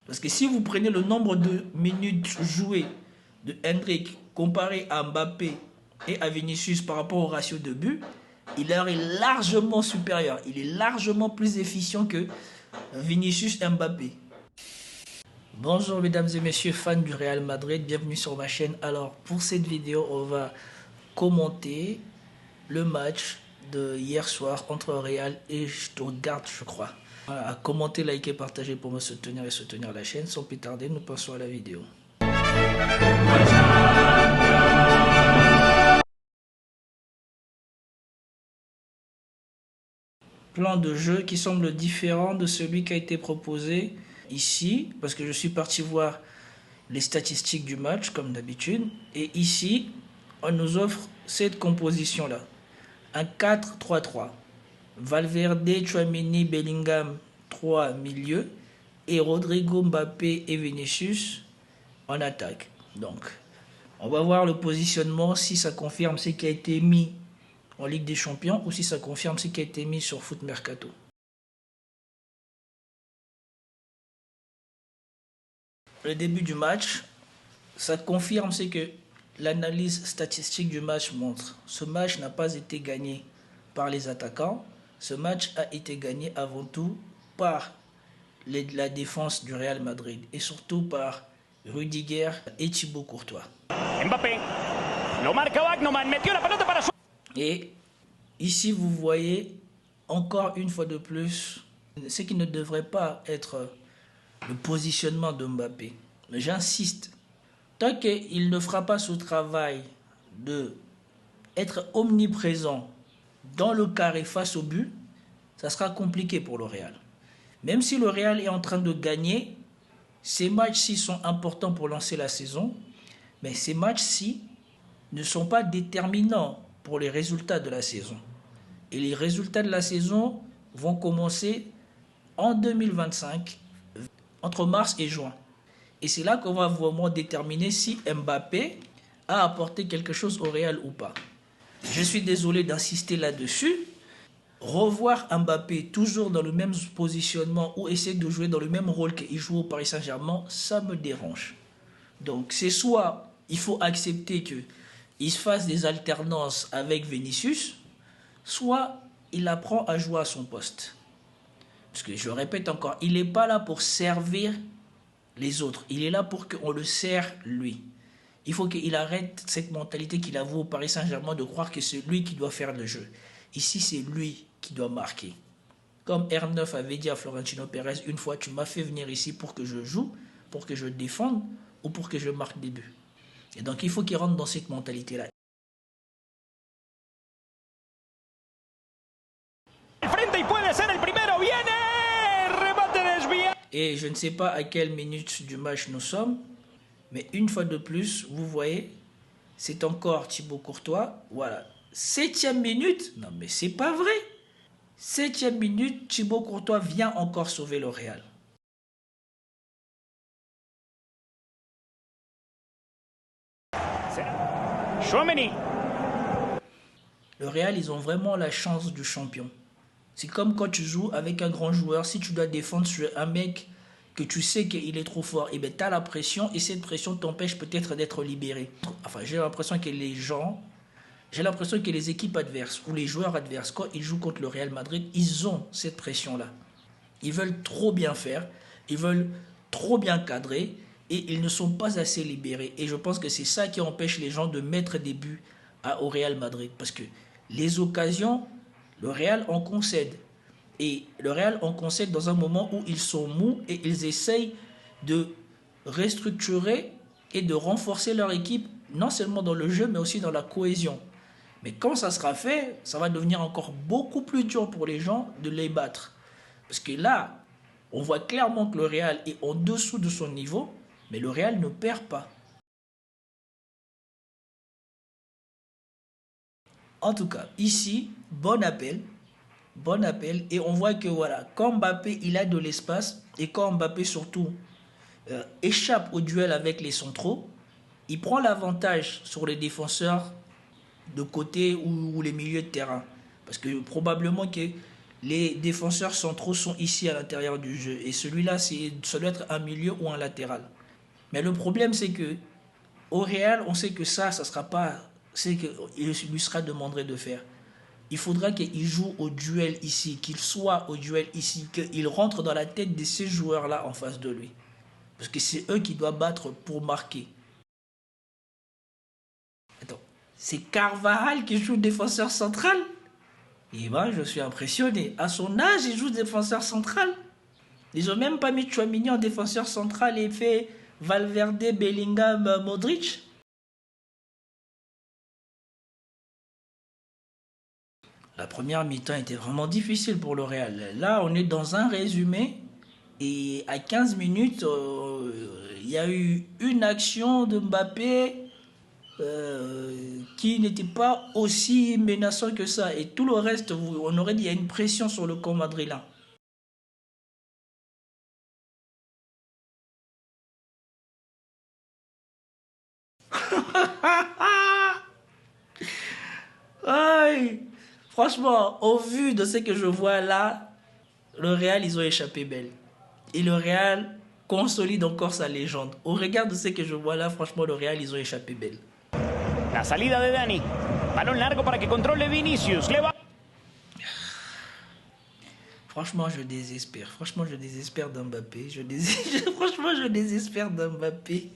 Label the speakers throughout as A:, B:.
A: Parce que si vous prenez le nombre de minutes jouées de Hendrick comparé à Mbappé et à Vinicius par rapport au ratio de buts, il leur est largement supérieur. Il est largement plus efficient que Vinicius et Mbappé. Bonjour mesdames et messieurs fans du Real Madrid, bienvenue sur ma chaîne. Alors pour cette vidéo, on va commenter le match de hier soir entre Real et Stuttgart, je crois. Voilà, commenter, liker, partager pour me soutenir et soutenir la chaîne. Sans plus tarder, nous passons à la vidéo. Plan de jeu qui semble différent de celui qui a été proposé ici, parce que je suis parti voir les statistiques du match comme d'habitude, et ici on nous offre cette composition là, un 4-3-3, Valverde, Tchouaméni, Bellingham 3 milieux et Rodrigo, Mbappé et Vinicius en attaque. Donc on va voir le positionnement, si ça confirme ce qui a été mis en Ligue des Champions ou si ça confirme ce qui a été mis sur Foot Mercato. Le début du match, ça confirme ce que l'analyse statistique du match montre. Ce match n'a pas été gagné par les attaquants. Ce match a été gagné avant tout par la défense du Real Madrid et surtout par Rudiger et Thibaut Courtois.
B: Mbappé, lo marca Wagnumann, metió la pelota para su...
A: Et ici, vous voyez encore une fois de plus ce qui ne devrait pas être le positionnement de Mbappé. Mais j'insiste, tant qu'il ne fera pas ce travail d'être omniprésent dans le carré face au but, ça sera compliqué pour le Real. Même si le Real est en train de gagner, ces matchs-ci sont importants pour lancer la saison, mais ces matchs-ci ne sont pas déterminants pour les résultats de la saison. Et les résultats de la saison vont commencer en 2025, entre mars et juin. Et c'est là qu'on va vraiment déterminer si Mbappé a apporté quelque chose au Real ou pas. Je suis désolé d'insister là-dessus. Revoir Mbappé toujours dans le même positionnement ou essayer de jouer dans le même rôle qu'il joue au Paris Saint-Germain, ça me dérange. Donc c'est soit il faut accepter qu'il se fasse des alternances avec Vinicius, soit il apprend à jouer à son poste. Parce que je répète encore, il n'est pas là pour servir les autres. Il est là pour qu'on le sert lui. Il faut qu'il arrête cette mentalité qu'il a vue au Paris Saint-Germain de croire que c'est lui qui doit faire le jeu. Ici, c'est lui qui doit marquer. Comme R9 avait dit à Florentino Pérez, une fois, tu m'as fait venir ici pour que je joue, pour que je défende ou pour que je marque des buts. Et donc, il faut qu'il rentre dans cette mentalité-là. Et je ne sais pas à quelle minute du match nous sommes, mais une fois de plus, vous voyez, c'est encore Thibaut Courtois. Voilà, 7e minute, non mais c'est pas vrai. 7e minute, Thibaut Courtois vient encore sauver le Real.
B: Tchouaméni.
A: Le Real, ils ont vraiment la chance du champion. C'est comme quand tu joues avec un grand joueur, si tu dois défendre sur un mec que tu sais qu'il est trop fort, et bien tu as la pression et cette pression t'empêche peut-être d'être libéré. Enfin, j'ai l'impression que les équipes adverses ou les joueurs adverses, quand ils jouent contre le Real Madrid, ils ont cette pression-là. Ils veulent trop bien faire, ils veulent trop bien cadrer et ils ne sont pas assez libérés. Et je pense que c'est ça qui empêche les gens de mettre des buts au Real Madrid. Parce que les occasions, le Real en concède. Et le Real en concède dans un moment où ils sont mous et ils essayent de restructurer et de renforcer leur équipe, non seulement dans le jeu, mais aussi dans la cohésion. Mais quand ça sera fait, ça va devenir encore beaucoup plus dur pour les gens de les battre. Parce que là, on voit clairement que le Real est en dessous de son niveau, mais le Real ne perd pas. En tout cas, ici, bon appel, et on voit que voilà, quand Mbappé il a de l'espace et quand Mbappé surtout échappe au duel avec les centraux, il prend l'avantage sur les défenseurs de côté ou les milieux de terrain, parce que probablement que les défenseurs centraux sont ici à l'intérieur du jeu. Et celui-là, ça doit être un milieu ou un latéral. Mais le problème, c'est que au Real, on sait que ça sera pas... C'est qu'il lui sera demandé de faire. Il faudra qu'il joue au duel ici, qu'il soit au duel ici, qu'il rentre dans la tête de ces joueurs-là en face de lui. Parce que c'est eux qui doivent battre pour marquer. Attends, c'est Carvajal qui joue défenseur central? Et ben, je suis impressionné. À son âge, il joue défenseur central. Ils n'ont même pas mis Tchouaméni en défenseur central et fait Valverde, Bellingham, Modric. La première mi-temps était vraiment difficile pour le Real. Là, on est dans un résumé. Et à 15 minutes, il y a eu une action de Mbappé qui n'était pas aussi menaçant que ça. Et tout le reste, on aurait dit qu'il y a une pression sur le camp madrilène. Aïe. Franchement, au vu de ce que je vois là, le Real, ils ont échappé belle. Et le Real consolide encore sa légende. Au regard de ce que je vois là, franchement, le Real, ils ont échappé belle.
B: La salida de Dani. Balón largo para que controle Vinicius.
A: Franchement, je désespère. Franchement, je désespère d'Mbappé. Franchement, je désespère d'Mbappé.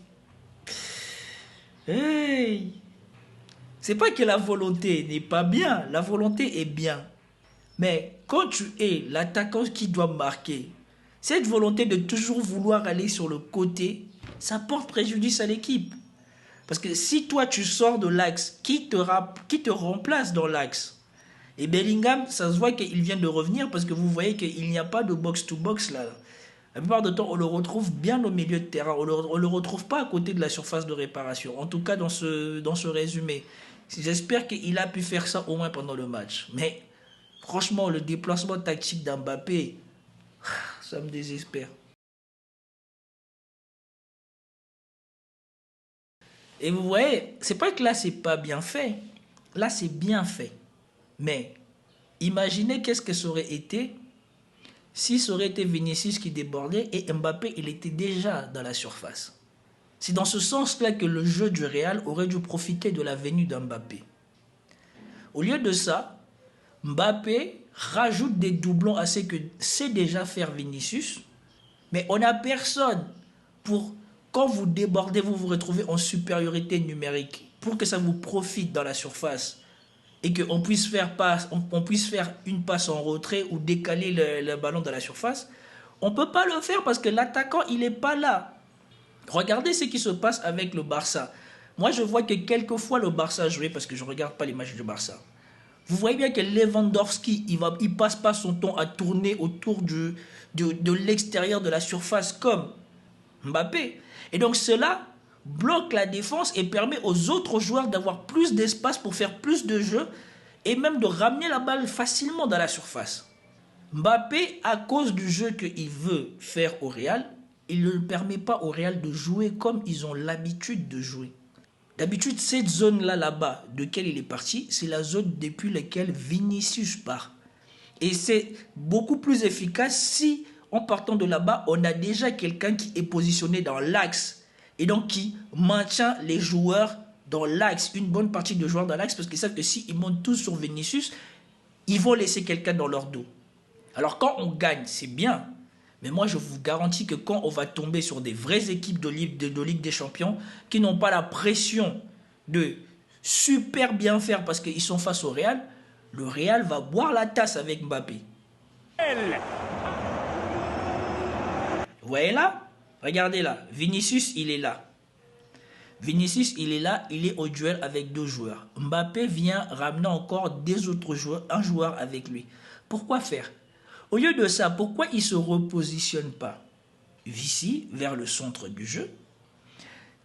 A: Hey! C'est pas que la volonté n'est pas bien. La volonté est bien. Mais quand tu es l'attaquant qui doit marquer, cette volonté de toujours vouloir aller sur le côté, ça porte préjudice à l'équipe. Parce que si toi tu sors de l'axe, qui te remplace dans l'axe? Et Bellingham, ça se voit qu'il vient de revenir parce que vous voyez qu'il n'y a pas de box-to-box là. La plupart du temps, on le retrouve bien au milieu de terrain. On le retrouve pas à côté de la surface de réparation. En tout cas, dans ce résumé. J'espère qu'il a pu faire ça au moins pendant le match. Mais franchement, le déplacement tactique d'Mbappé, ça me désespère. Et vous voyez, c'est pas que là, c'est pas bien fait. Là, c'est bien fait. Mais imaginez qu'est-ce que ça aurait été si ça aurait été Vinicius qui débordait et Mbappé, il était déjà dans la surface. C'est dans ce sens-là que le jeu du Real aurait dû profiter de la venue d'Mbappé. Au lieu de ça, Mbappé rajoute des doublons à ce que sait déjà faire Vinicius, mais on n'a personne pour, quand vous débordez, vous vous retrouvez en supériorité numérique, pour que ça vous profite dans la surface et qu'on puisse faire une passe en retrait ou décaler le ballon dans la surface. On ne peut pas le faire parce que l'attaquant, il n'est pas là. Regardez ce qui se passe avec le Barça. Moi, je vois que quelquefois le Barça jouait, parce que je ne regarde pas les matchs du Barça. Vous voyez bien que Lewandowski, il passe pas son temps à tourner autour de l'extérieur de la surface comme Mbappé. Et donc cela bloque la défense et permet aux autres joueurs d'avoir plus d'espace pour faire plus de jeux et même de ramener la balle facilement dans la surface. Mbappé, à cause du jeu qu'il veut faire au Real, il ne permet pas au Real de jouer comme ils ont l'habitude de jouer. D'habitude, cette zone-là, là-bas, de laquelle il est parti, c'est la zone depuis laquelle Vinicius part. Et c'est beaucoup plus efficace si, en partant de là-bas, on a déjà quelqu'un qui est positionné dans l'axe et donc qui maintient les joueurs dans l'axe, une bonne partie de joueurs dans l'axe, parce qu'ils savent que s'ils montent tous sur Vinicius, ils vont laisser quelqu'un dans leur dos. Alors quand on gagne, c'est bien. Mais moi, je vous garantis que quand on va tomber sur des vraies équipes de Ligue des Champions qui n'ont pas la pression de super bien faire parce qu'ils sont face au Real, le Real va boire la tasse avec Mbappé. Vous voyez là? Regardez là. Vinicius, il est là. Vinicius, il est là. Il est au duel avec deux joueurs. Mbappé vient ramener encore des autres joueurs, un joueur avec lui. Pourquoi faire? Au lieu de ça, pourquoi il ne se repositionne pas ici, vers le centre du jeu?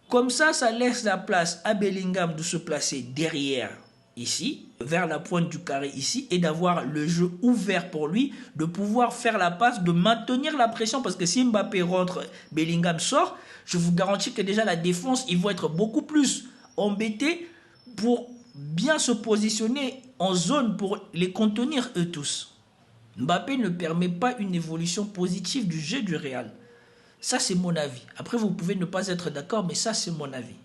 A: Comme ça laisse la place à Bellingham de se placer derrière, ici, vers la pointe du carré ici, et d'avoir le jeu ouvert pour lui, de pouvoir faire la passe, de maintenir la pression, parce que si Mbappé rentre, Bellingham sort, je vous garantis que déjà la défense, ils vont être beaucoup plus embêtés pour bien se positionner en zone pour les contenir eux tous. Mbappé ne permet pas une évolution positive du jeu du Real. Ça, c'est mon avis. Après, vous pouvez ne pas être d'accord, mais ça, c'est mon avis.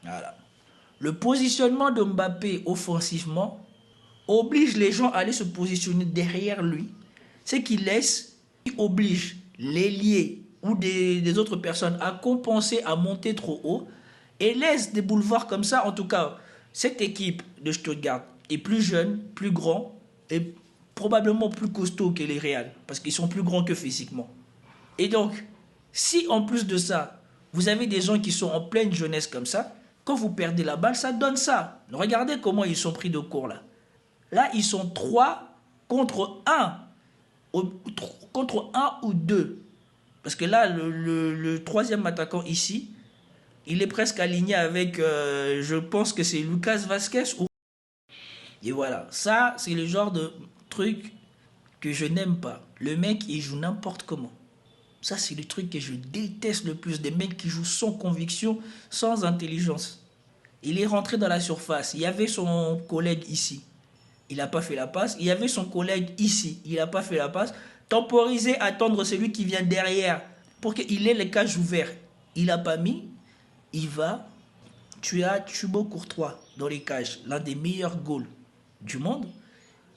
A: Voilà. Le positionnement de Mbappé offensivement oblige les gens à aller se positionner derrière lui. Ce qui oblige l'ailier ou des autres personnes à compenser, à monter trop haut et laisse des boulevards comme ça. En tout cas, cette équipe de Stuttgart est plus jeune, plus grand et probablement plus costaud que les Real parce qu'ils sont plus grands que physiquement. Et donc, si en plus de ça, vous avez des gens qui sont en pleine jeunesse comme ça, quand vous perdez la balle, ça donne ça. Regardez comment ils sont pris de court là. Là, ils sont 3 contre 1. Contre 1 ou 2. Parce que là, le troisième attaquant ici, il est presque aligné avec, je pense que c'est Lucas Vazquez. Et voilà, ça, c'est le genre de truc que je n'aime pas. Le mec, il joue n'importe comment. Ça, c'est le truc que je déteste le plus. Des mecs qui jouent sans conviction, sans intelligence. Il est rentré dans la surface. Il y avait son collègue ici. Il n'a pas fait la passe. Il y avait son collègue ici. Il n'a pas fait la passe. Temporiser, attendre celui qui vient derrière pour qu'il ait les cages ouvertes. Il n'a pas mis. Il va. Tu as Thibaut Courtois dans les cages. L'un des meilleurs goals du monde.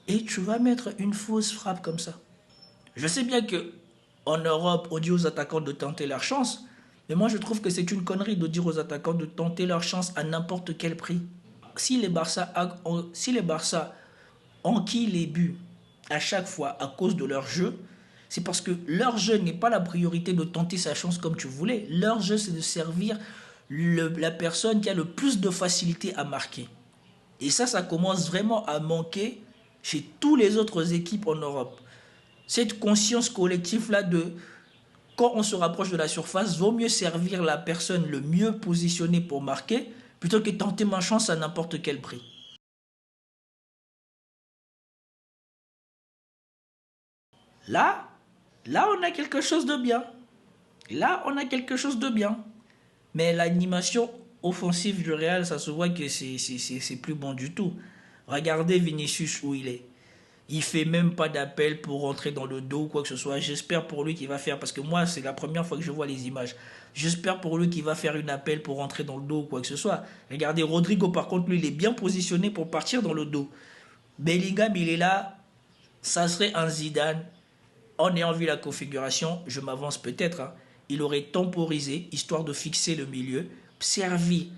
A: Et tu vas mettre une fausse frappe comme ça. Je sais bien que en Europe, on dit aux attaquants de tenter leur chance. Mais moi, je trouve que c'est une connerie de dire aux attaquants de tenter leur chance à n'importe quel prix. Si les Barça enquillent les buts à chaque fois à cause de leur jeu, c'est parce que leur jeu n'est pas la priorité de tenter sa chance comme tu voulais. Leur jeu, c'est de servir la personne qui a le plus de facilité à marquer. Et ça commence vraiment à manquer chez toutes les autres équipes en Europe. Cette conscience collective-là de quand on se rapproche de la surface, vaut mieux servir la personne le mieux positionnée pour marquer plutôt que tenter ma chance à n'importe quel prix. Là, on a quelque chose de bien. Là, on a quelque chose de bien. Mais l'animation offensive du Real, ça se voit que c'est plus bon du tout. Regardez Vinicius où il est. Il fait même pas d'appel pour rentrer dans le dos ou quoi que ce soit. J'espère pour lui qu'il va faire, parce que moi, c'est la première fois que je vois les images. J'espère pour lui qu'il va faire une appel pour rentrer dans le dos ou quoi que ce soit. Regardez, Rodrigo, par contre, lui, il est bien positionné pour partir dans le dos. Bellingham, il est là. Ça serait un Zidane. En ayant vu la configuration, je m'avance peut-être, hein, il aurait temporisé, histoire de fixer le milieu, servi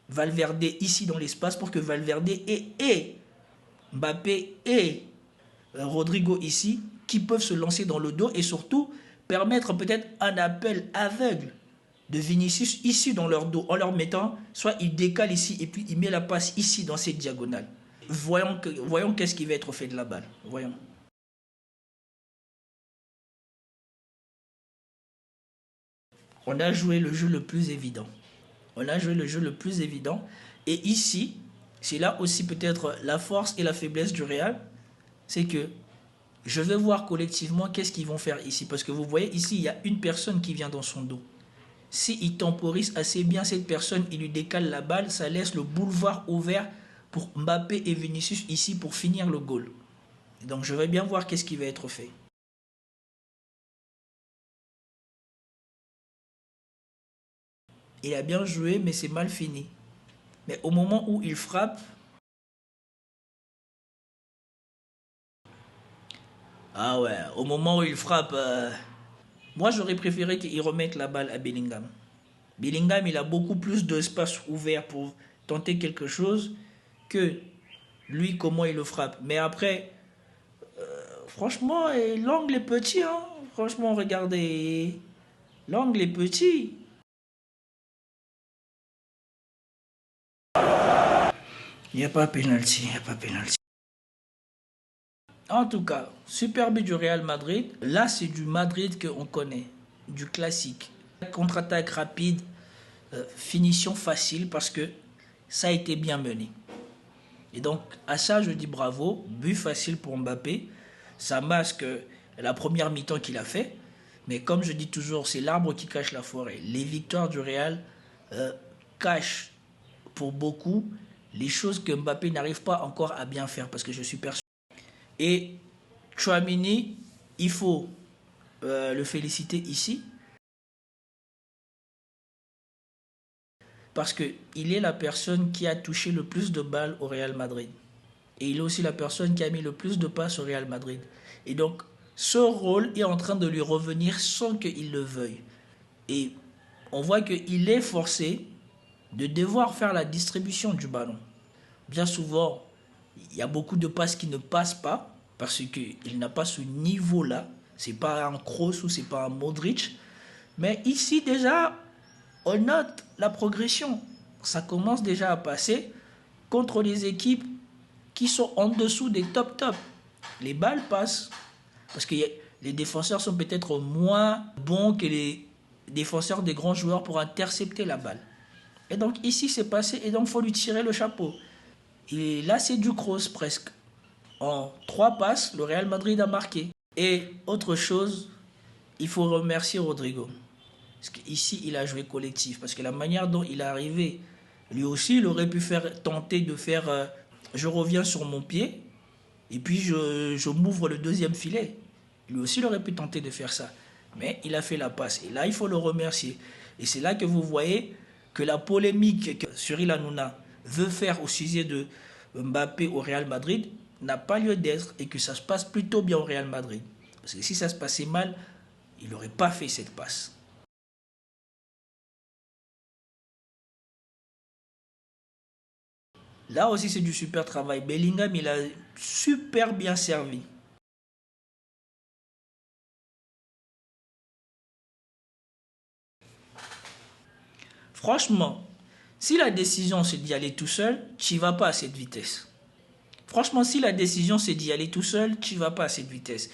A: Valverde ici dans l'espace pour que Valverde et Mbappé et Rodrigo ici, qui peuvent se lancer dans le dos et surtout permettre peut-être un appel aveugle de Vinicius ici dans leur dos, en leur mettant, soit il décale ici et puis il met la passe ici dans cette diagonale. Voyons qu'est-ce qui va être fait de la balle. Voyons. On a joué le jeu le plus évident. On a joué le jeu le plus évident. Et ici, c'est là aussi peut-être la force et la faiblesse du Real. C'est que je vais voir collectivement qu'est-ce qu'ils vont faire ici. Parce que vous voyez, ici, il y a une personne qui vient dans son dos. S'il temporise assez bien cette personne, il lui décale la balle, ça laisse le boulevard ouvert pour Mbappé et Vinicius ici pour finir le goal. Donc je vais bien voir qu'est-ce qui va être fait. Il a bien joué, mais c'est mal fini. Mais au moment où il frappe, ah ouais, au moment où il frappe, moi j'aurais préféré qu'il remette la balle à Bellingham. Bellingham, il a beaucoup plus d'espace ouvert pour tenter quelque chose que lui, comment il le frappe. Mais après, franchement, l'angle est petit, hein. Franchement, regardez, l'angle est petit. Il n'y a pas pénalty, il n'y a pas pénalty. En tout cas, super but du Real Madrid. Là, c'est du Madrid qu'on connaît, du classique. Contre-attaque rapide, finition facile parce que ça a été bien mené. Et donc, à ça, je dis bravo. But facile pour Mbappé. Ça masque la première mi-temps qu'il a fait. Mais comme je dis toujours, c'est l'arbre qui cache la forêt. Les victoires du Real cachent pour beaucoup les choses que Mbappé n'arrive pas encore à bien faire, parce que je suis persuadé. Et Tchouaméni, il faut le féliciter ici, parce qu'il est la personne qui a touché le plus de balles au Real Madrid. Et il est aussi la personne qui a mis le plus de passes au Real Madrid. Et donc, ce rôle est en train de lui revenir sans qu'il le veuille. Et on voit qu'il est forcé de devoir faire la distribution du ballon. Bien souvent, il y a beaucoup de passes qui ne passent pas parce qu'il n'a pas ce niveau-là. Ce n'est pas un Kroos ou ce n'est pas un Modric. Mais ici, déjà, on note la progression. Ça commence déjà à passer contre les équipes qui sont en dessous des top. Les balles passent parce que les défenseurs sont peut-être moins bons que les défenseurs des grands joueurs pour intercepter la balle. Et donc ici c'est passé et donc il faut lui tirer le chapeau. Et là c'est du Kroos presque. En 3 passes, le Real Madrid a marqué. Et autre chose, il faut remercier Rodrigo. Parce qu'ici il a joué collectif. Parce que la manière dont il est arrivé, lui aussi il aurait pu tenter de faire je reviens sur mon pied et puis je m'ouvre le deuxième filet. Lui aussi il aurait pu tenter de faire ça. Mais il a fait la passe. Et là il faut le remercier. Et c'est là que vous voyez que la polémique que Cyril Hanouna veut faire au sujet de Mbappé au Real Madrid n'a pas lieu d'être et que ça se passe plutôt bien au Real Madrid. Parce que si ça se passait mal, il n'aurait pas fait cette passe. Là aussi c'est du super travail. Bellingham il a super bien servi. Franchement, si la décision c'est d'y aller tout seul, tu ne vas pas à cette vitesse. Franchement, si la décision c'est d'y aller tout seul, tu ne vas pas à cette vitesse.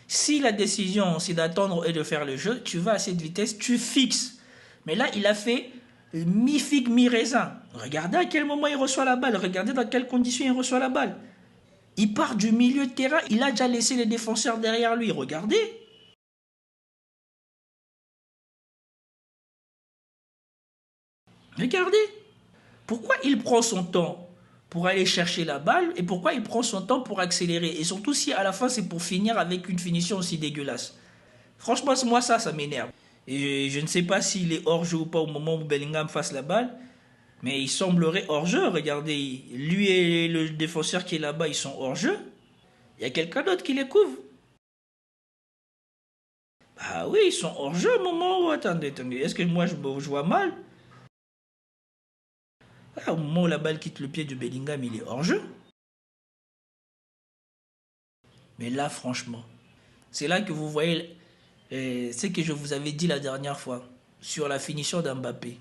A: Si la décision c'est d'attendre et de faire le jeu, tu vas à cette vitesse, tu fixes. Mais là, il a fait mi-figue, mi-raisin. Regardez à quel moment il reçoit la balle, regardez dans quelles conditions il reçoit la balle. Il part du milieu de terrain, il a déjà laissé les défenseurs derrière lui, regardez. Regardez. Pourquoi il prend son temps pour aller chercher la balle et pourquoi il prend son temps pour accélérer? Et surtout si à la fin c'est pour finir avec une finition aussi dégueulasse. Franchement, moi ça m'énerve. Et je ne sais pas s'il est hors-jeu ou pas au moment où Bellingham fasse la balle. Mais il semblerait hors-jeu. Regardez, lui et le défenseur qui est là-bas, ils sont hors-jeu. Il y a quelqu'un d'autre qui les couvre. Ah oui, ils sont hors-jeu au moment où... Attendez. Est-ce que moi je vois mal? Au moment où la balle quitte le pied de Bellingham, il est hors-jeu. Mais là, franchement, c'est là que vous voyez ce que je vous avais dit la dernière fois sur la finition d'Mbappé.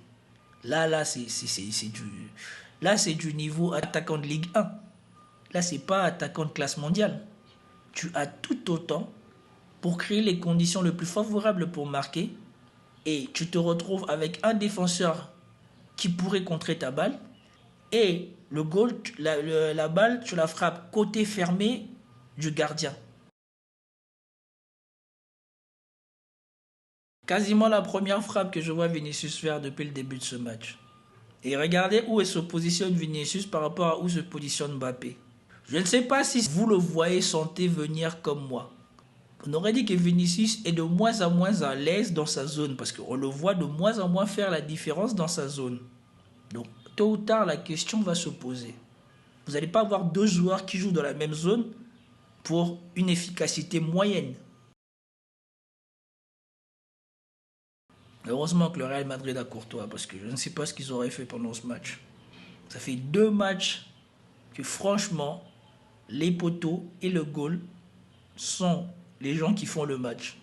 A: Là, c'est du niveau attaquant de Ligue 1. Là, c'est pas attaquant de classe mondiale. Tu as tout autant pour créer les conditions les plus favorables pour marquer et tu te retrouves avec un défenseur qui pourrait contrer ta balle et le goal, la balle, tu la frappes côté fermé du gardien. Quasiment la première frappe que je vois Vinicius faire depuis le début de ce match. Et regardez où se positionne Vinicius par rapport à où se positionne Mbappé. Je ne sais pas si vous le voyez sentez venir comme moi. On aurait dit que Vinicius est de moins en moins à l'aise dans sa zone parce qu'on le voit de moins en moins faire la différence dans sa zone. Donc, tôt ou tard, la question va se poser. Vous n'allez pas avoir 2 joueurs qui jouent dans la même zone pour une efficacité moyenne. Heureusement que le Real Madrid a Courtois parce que je ne sais pas ce qu'ils auraient fait pendant ce match. Ça fait 2 matchs que franchement, les poteaux et le goal sont les gens qui font le match.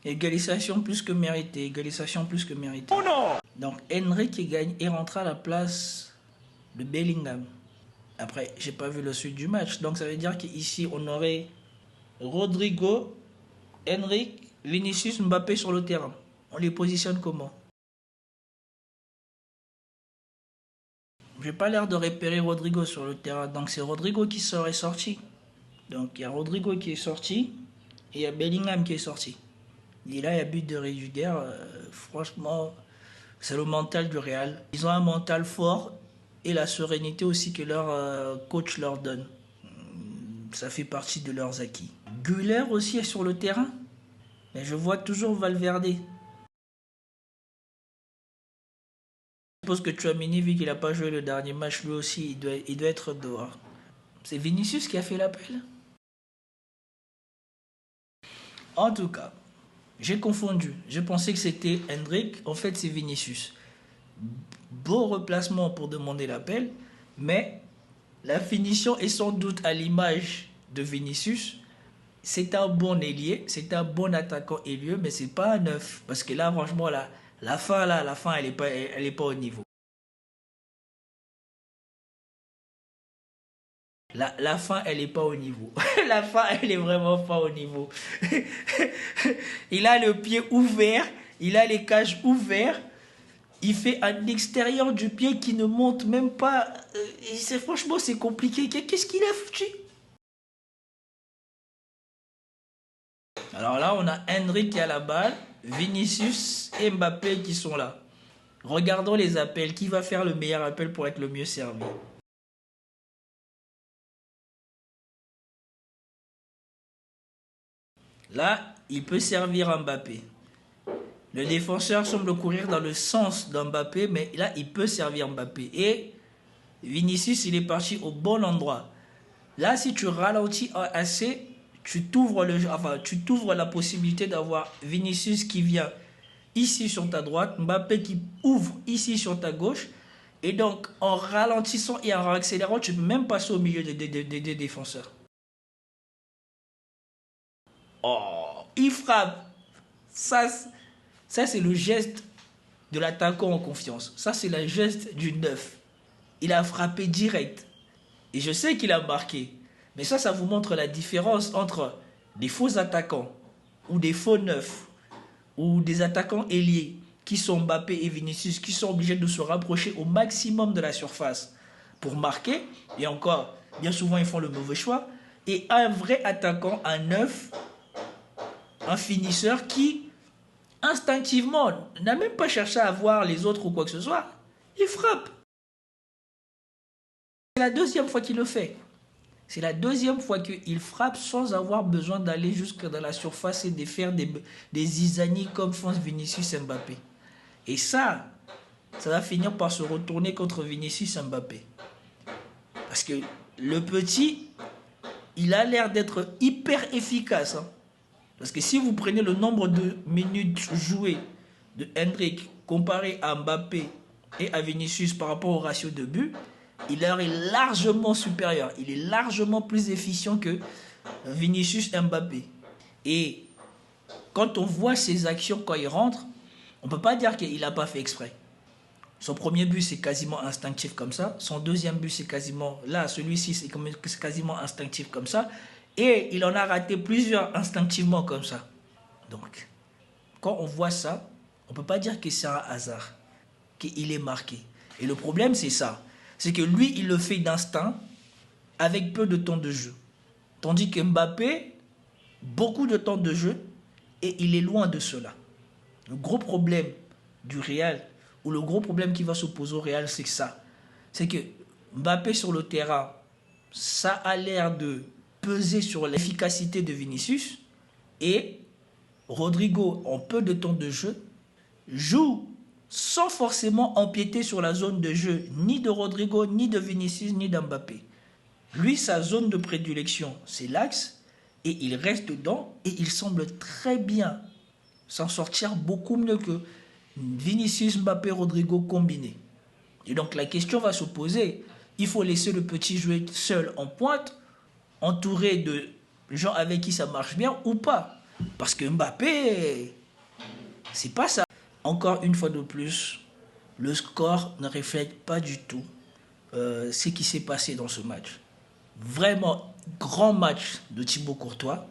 A: Égalisation plus que méritée, égalisation plus que méritée. Donc Henry est rentré à la place de Bellingham. Après, j'ai pas vu le suite du match. Donc ça veut dire qu'ici, on aurait Rodrigo, Henry, Vinicius, Mbappé sur le terrain. On les positionne comment? J'ai pas l'air de repérer Rodrigo sur le terrain. Donc c'est Rodrigo qui serait sorti. Donc il y a Rodrigo qui est sorti et il y a Bellingham qui est sorti. Et là, il y a but de Rudiger. Franchement, c'est le mental du Real. Ils ont un mental fort et la sérénité aussi que leur coach leur donne. Ça fait partie de leurs acquis. Güler aussi est sur le terrain. Mais je vois toujours Valverde. Je suppose que Tchouaméni, vu qu'il n'a pas joué le dernier match, lui aussi, il doit être dehors. C'est Vinicius qui a fait l'appel. En tout cas, j'ai confondu. Je pensais que c'était Hendrik. En fait, c'est Vinicius. Beau replacement pour demander l'appel. Mais la finition est sans doute à l'image de Vinicius. C'est un bon ailier. C'est un bon attaquant ailier. Mais c'est pas un neuf. Parce que là, franchement, la fin, elle est pas au niveau. La fin, elle est pas au niveau. La fin, elle est vraiment pas au niveau. Il a le pied ouvert, il a les cages ouvertes. Il fait un extérieur du pied qui ne monte même pas. Franchement, c'est compliqué. Qu'est-ce qu'il a foutu? Alors là, on a Hendrik qui a la balle, Vinicius et Mbappé qui sont là. Regardons les appels. Qui va faire le meilleur appel pour être le mieux servi? Là, il peut servir Mbappé. Le défenseur semble courir dans le sens d'Mbappé, mais là, il peut servir Mbappé. Et Vinicius, il est parti au bon endroit. Là, si tu ralentis assez, tu t'ouvres la possibilité d'avoir Vinicius qui vient ici sur ta droite, Mbappé qui ouvre ici sur ta gauche. Et donc, en ralentissant et en accélérant, tu peux même passer au milieu des défenseurs. Oh, il frappe. Ça c'est le geste de l'attaquant en confiance. Ça, c'est le geste du neuf. Il a frappé direct. Et je sais qu'il a marqué. Mais ça vous montre la différence entre des faux attaquants ou des faux neufs ou des attaquants ailiers qui sont Mbappé et Vinicius, qui sont obligés de se rapprocher au maximum de la surface pour marquer. Et encore, bien souvent, ils font le mauvais choix. Et un vrai attaquant, un neuf, un finisseur qui, instinctivement, n'a même pas cherché à voir les autres ou quoi que ce soit. Il frappe. C'est la deuxième fois qu'il le fait. C'est la deuxième fois qu'il frappe sans avoir besoin d'aller jusque dans la surface et de faire des zizanies comme font Vinicius et Mbappé. Et ça va finir par se retourner contre Vinicius et Mbappé. Parce que le petit, il a l'air d'être hyper efficace. Parce que si vous prenez le nombre de minutes jouées de Hendrik comparé à Mbappé et à Vinicius par rapport au ratio de buts, il leur est largement supérieur. Il est largement plus efficient que Vinicius et Mbappé. Et quand on voit ses actions quand il rentre, on ne peut pas dire qu'il n'a pas fait exprès. Son premier but, c'est quasiment instinctif comme ça. Son deuxième but, c'est quasiment... Là, celui-ci, c'est quasiment instinctif comme ça. Et il en a raté plusieurs instinctivement comme ça. Donc, quand on voit ça, on ne peut pas dire que c'est un hasard, qu'il est marqué. Et le problème, c'est ça. C'est que lui, il le fait d'instinct, avec peu de temps de jeu. Tandis que Mbappé, beaucoup de temps de jeu, et il est loin de cela. Le gros problème du Real, ou le gros problème qui va s'opposer au Real, c'est ça. C'est que Mbappé sur le terrain, ça a l'air de peser sur l'efficacité de Vinicius, et Rodrigo, en peu de temps de jeu, joue sans forcément empiéter sur la zone de jeu ni de Rodrigo, ni de Vinicius, ni d'Mbappé. Lui, sa zone de prédilection, c'est l'axe, et il reste dedans, et il semble très bien s'en sortir beaucoup mieux que Vinicius, Mbappé, Rodrigo combinés. Et donc la question va se poser, il faut laisser le petit jouer seul en pointe, entouré de gens avec qui ça marche bien ou pas. Parce que Mbappé, c'est pas ça. Encore une fois de plus, le score ne reflète pas du tout ce qui s'est passé dans ce match. Vraiment, grand match de Thibaut Courtois.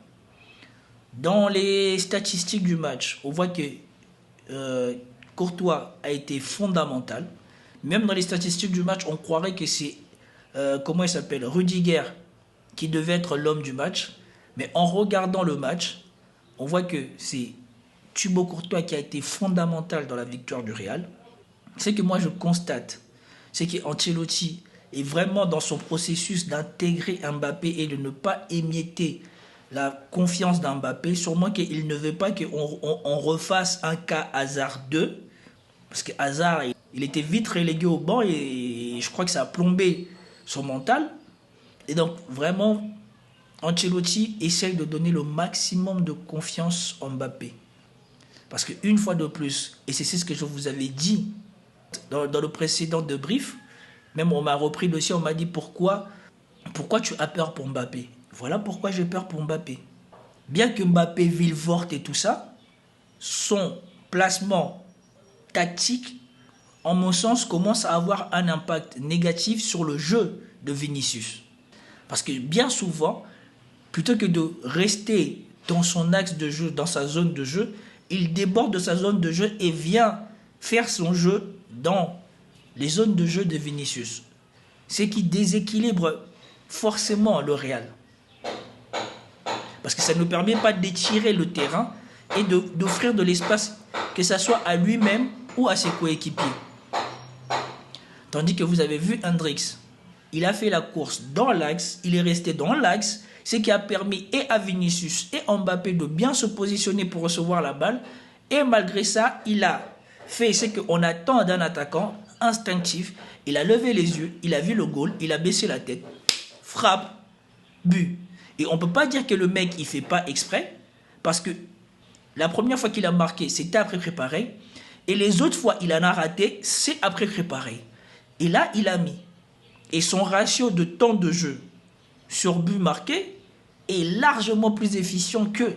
A: Dans les statistiques du match, on voit que Courtois a été fondamental. Même dans les statistiques du match, on croirait que c'est, comment il s'appelle, Rudiger qui devait être l'homme du match. Mais en regardant le match, on voit que c'est Thibaut Courtois qui a été fondamental dans la victoire du Real. Ce que moi je constate, c'est qu'Ancelotti est vraiment dans son processus d'intégrer Mbappé et de ne pas émietter la confiance d'Mbappé, sûrement qu'il ne veut pas qu'on refasse un cas Hazard 2, parce que Hazard, il était vite relégué au banc et je crois que ça a plombé son mental. Et donc vraiment, Ancelotti essaye de donner le maximum de confiance à Mbappé. Parce qu'une fois de plus, et c'est ce que je vous avais dit dans le précédent débrief, même on m'a repris le dossier, on m'a dit pourquoi tu as peur pour Mbappé. Voilà pourquoi j'ai peur pour Mbappé. Bien que Mbappé virevolte et tout ça, son placement tactique, en mon sens, commence à avoir un impact négatif sur le jeu de Vinicius. Parce que bien souvent, plutôt que de rester dans son axe de jeu, dans sa zone de jeu, il déborde de sa zone de jeu et vient faire son jeu dans les zones de jeu de Vinicius. Ce qui déséquilibre forcément le Real. Parce que ça ne permet pas d'étirer le terrain et d'offrir de l'espace, que ce soit à lui-même ou à ses coéquipiers. Tandis que vous avez vu Hendrix, il a fait la course dans l'axe, il est resté dans l'axe, ce qui a permis et à Vinicius et à Mbappé de bien se positionner pour recevoir la balle. Et malgré ça, il a fait ce qu'on attend d'un attaquant instinctif. Il a levé les yeux, il a vu le goal, il a baissé la tête, frappe, but. Et on ne peut pas dire que le mec, il ne fait pas exprès, parce que la première fois qu'il a marqué, c'était après préparé, et les autres fois, il en a raté, c'est après préparé. Et là, il a mis. Et son ratio de temps de jeu sur but marqué est largement plus efficient que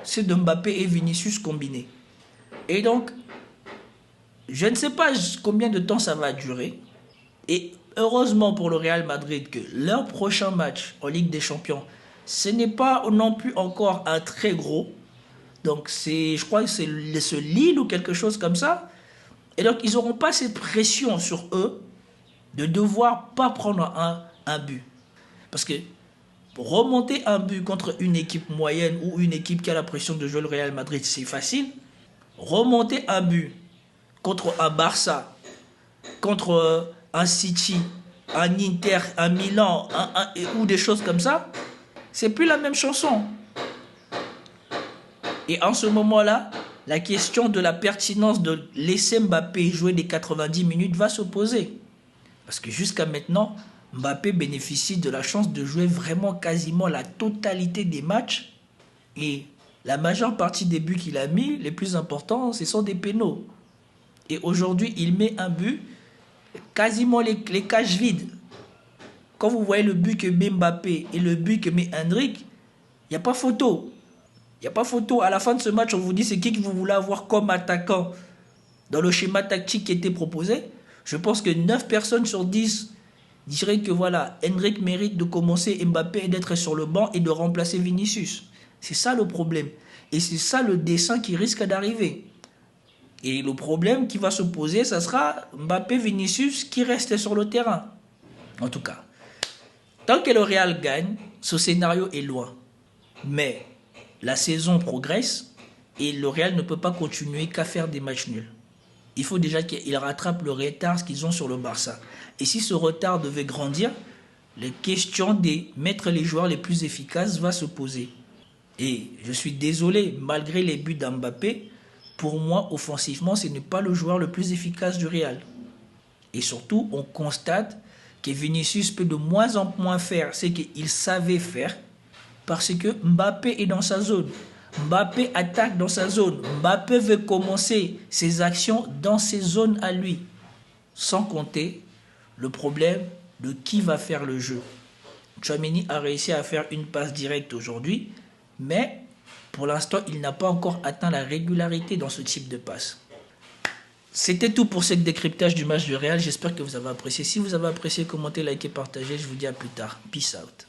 A: ceux de Mbappé et Vinicius combinés. Et donc, je ne sais pas combien de temps ça va durer. Et heureusement pour le Real Madrid que leur prochain match en Ligue des Champions, ce n'est pas non plus encore un très gros. Donc, je crois que c'est ce Lille ou quelque chose comme ça. Et donc, ils n'auront pas cette pression sur eux de devoir pas prendre un but. Parce que pour remonter un but contre une équipe moyenne ou une équipe qui a la pression de jouer le Real Madrid, c'est facile. Remonter un but contre un Barça, contre un City, un Inter, un Milan, ou des choses comme ça, c'est plus la même chanson. Et en ce moment-là, la question de la pertinence de laisser Mbappé jouer les 90 minutes va se poser. Parce que jusqu'à maintenant, Mbappé bénéficie de la chance de jouer vraiment quasiment la totalité des matchs. Et la majeure partie des buts qu'il a mis, les plus importants, ce sont des pénaux. Et aujourd'hui, il met un but, quasiment les cages vides. Quand vous voyez le but que met Mbappé et le but que met Hendrick, il n'y a pas photo. Il n'y a pas photo. À la fin de ce match, on vous dit c'est qui que vous voulez avoir comme attaquant dans le schéma tactique qui était proposé. Je pense que 9 personnes sur 10 diraient que voilà, Hendrick mérite de commencer Mbappé et d'être sur le banc et de remplacer Vinicius. C'est ça le problème. Et c'est ça le dessin qui risque d'arriver. Et le problème qui va se poser, ça sera Mbappé-Vinicius qui reste sur le terrain. En tout cas, tant que le Real gagne, ce scénario est loin. Mais la saison progresse et le Real ne peut pas continuer qu'à faire des matchs nuls. Il faut déjà qu'ils rattrapent le retard qu'ils ont sur le Barça. Et si ce retard devait grandir, les questions de mettre les joueurs les plus efficaces va se poser. Et je suis désolé, malgré les buts d'Mbappé, pour moi, offensivement, ce n'est pas le joueur le plus efficace du Real. Et surtout, on constate que Vinicius peut de moins en moins faire ce qu'il savait faire parce que Mbappé est dans sa zone. Mbappé attaque dans sa zone. Mbappé veut commencer ses actions dans ses zones à lui. Sans compter le problème de qui va faire le jeu. Tchouaméni a réussi à faire une passe directe aujourd'hui, mais pour l'instant, il n'a pas encore atteint la régularité dans ce type de passe. C'était tout pour ce décryptage du match du Real. J'espère que vous avez apprécié. Si vous avez apprécié, commentez, likez, partagez. Je vous dis à plus tard. Peace out.